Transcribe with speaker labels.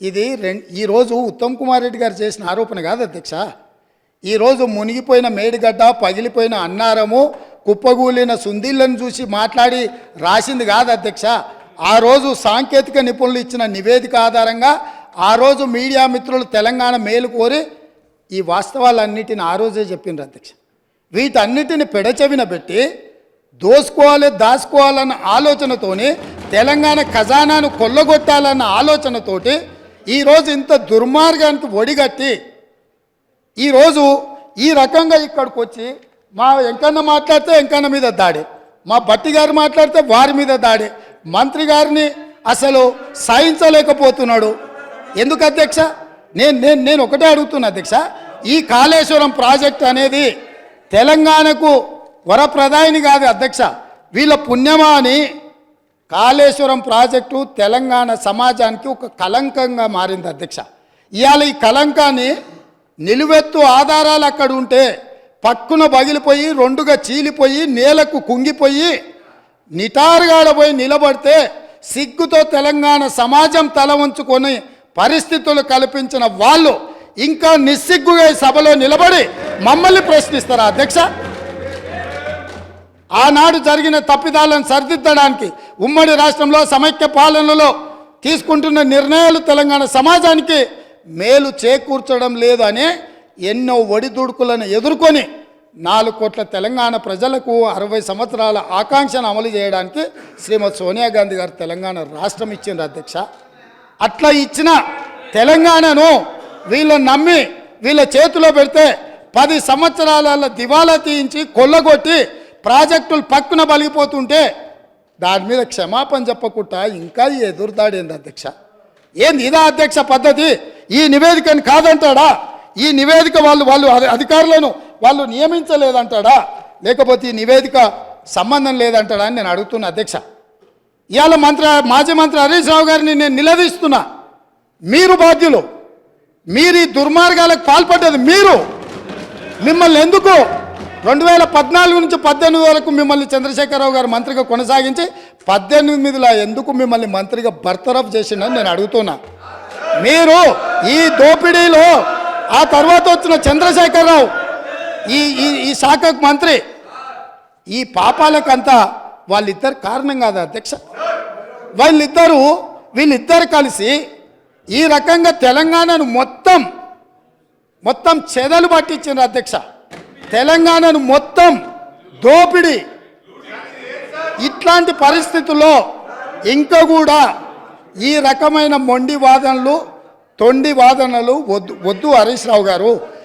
Speaker 1: ఇది ఈరోజు ఉత్తమ్ కుమార్ రెడ్డి గారు చేసిన ఆరోపణ కాదు అధ్యక్ష. ఈరోజు మునిగిపోయిన మేడిగడ్డ, పగిలిపోయిన అన్నారము, కుప్పగూలిన సుందీళ్ళను చూసి మాట్లాడి రాసింది కాదు అధ్యక్ష. ఆ రోజు సాంకేతిక నిపుణులు ఇచ్చిన నివేదిక ఆధారంగా ఆ రోజు మీడియా మిత్రులు తెలంగాణ మేలు కోరి ఈ వాస్తవాలన్నిటిని ఆ రోజే చెప్పిండ్రు అధ్యక్ష. వీటన్నిటిని పెడచెవిన పెట్టి దోసుకోవాలి, దాచుకోవాలన్న ఆలోచనతోని, తెలంగాణ ఖజానాను కొల్లగొట్టాలన్న ఆలోచనతోటి ఈరోజు ఇంత దుర్మార్గానికి ఒడిగట్టి ఈరోజు ఈ రకంగా ఇక్కడికి వచ్చి మా వెంకన్న మాట్లాడితే వెంకన్న మీద దాడి, మా భట్టి గారు మాట్లాడితే వారి మీద దాడి, మంత్రి గారిని అసలు సహించలేకపోతున్నాడు. ఎందుకు అధ్యక్ష? నేను ఒకటే అడుగుతున్నా అధ్యక్ష, ఈ కాళేశ్వరం ప్రాజెక్ట్ అనేది తెలంగాణకు వరప్రదాయిని కాదు అధ్యక్ష, వీళ్ళ పుణ్యమా అని కాళేశ్వరం ప్రాజెక్టు తెలంగాణ సమాజానికి ఒక కలంకంగా మారింది అధ్యక్ష. ఇవాళ ఈ కలంకాన్ని నిలువెత్తు ఆధారాలు అక్కడ ఉంటే పక్కున పగిలిపోయి రెండుగా చీలిపోయి నేలకు కుంగిపోయి నిటారుగాడపోయి నిలబడితే సిగ్గుతో తెలంగాణ సమాజం తల వంచుకొని పరిస్థితులు కల్పించిన వాళ్ళు ఇంకా నిస్సిగ్గుగా సభలో నిలబడి మమ్మల్ని ప్రశ్నిస్తారా అధ్యక్ష? ఆనాడు జరిగిన తప్పిదాలను సరిదిద్దడానికి ఉమ్మడి రాష్ట్రంలో సమైక్య పాలనలో తీసుకుంటున్న నిర్ణయాలు తెలంగాణ సమాజానికి మేలు చేకూర్చడం లేదు అని ఎన్నో ఒడిదుడుకులను ఎదుర్కొని 4 కోట్ల తెలంగాణ ప్రజలకు 60 సంవత్సరాల ఆకాంక్షను అమలు చేయడానికి శ్రీమతి సోనియా గాంధీ గారు తెలంగాణ రాష్ట్రం ఇచ్చింది అధ్యక్ష. అట్లా ఇచ్చిన తెలంగాణను వీళ్ళని నమ్మి వీళ్ళ చేతిలో పెడితే 10 సంవత్సరాల దివాలా తీయించి కొల్లగొట్టి ప్రాజెక్టులు పక్కున బలిగిపోతుంటే దాని మీద క్షమాపణ చెప్పకుండా ఇంకా ఎదురుదాడి ఏంది అధ్యక్ష? ఏంది ఇదా అధ్యక్ష పద్ధతి? ఈ నివేదికను కాదంటాడా? ఈ నివేదిక వాళ్ళు అధికారులను వాళ్ళు నియమించలేదంటాడా? లేకపోతే ఈ నివేదిక సంబంధం లేదంటాడా అని నేను అడుగుతున్నా అధ్యక్ష. ఇవాళ మాజీ మంత్రి హరీష్ రావు గారిని నేను నిలదీస్తున్నా. మీరు బాధ్యులు, మీరు ఈ దుర్మార్గాలకు పాల్పడ్డది మీరు. మిమ్మల్ని ఎందుకు 2014 నుంచి 18 వరకు మిమ్మల్ని చంద్రశేఖరరావు గారు మంత్రిగా కొనసాగించి 18లో ఎందుకు మిమ్మల్ని మంత్రిగా బర్తరఫ్ చేసిండని నేను అడుగుతున్నా. మీరు ఈ దోపిడీలో ఆ తర్వాత వచ్చిన చంద్రశేఖరరావు ఈ శాఖకు మంత్రి, ఈ పాపాలకంతా వాళ్ళిద్దరు కారణం కాదా అధ్యక్ష? వీళ్ళిద్దరు కలిసి ఈ రకంగా తెలంగాణను మొత్తం చెదలు పట్టించారు అధ్యక్ష. తెలంగాణను మొత్తం దోపిడి. ఇట్లాంటి పరిస్థితుల్లో ఇంకా కూడా ఈ రకమైన మొండి వాదనలు, తొండి వాదనలు వద్దు హరీష్ రావు గారు.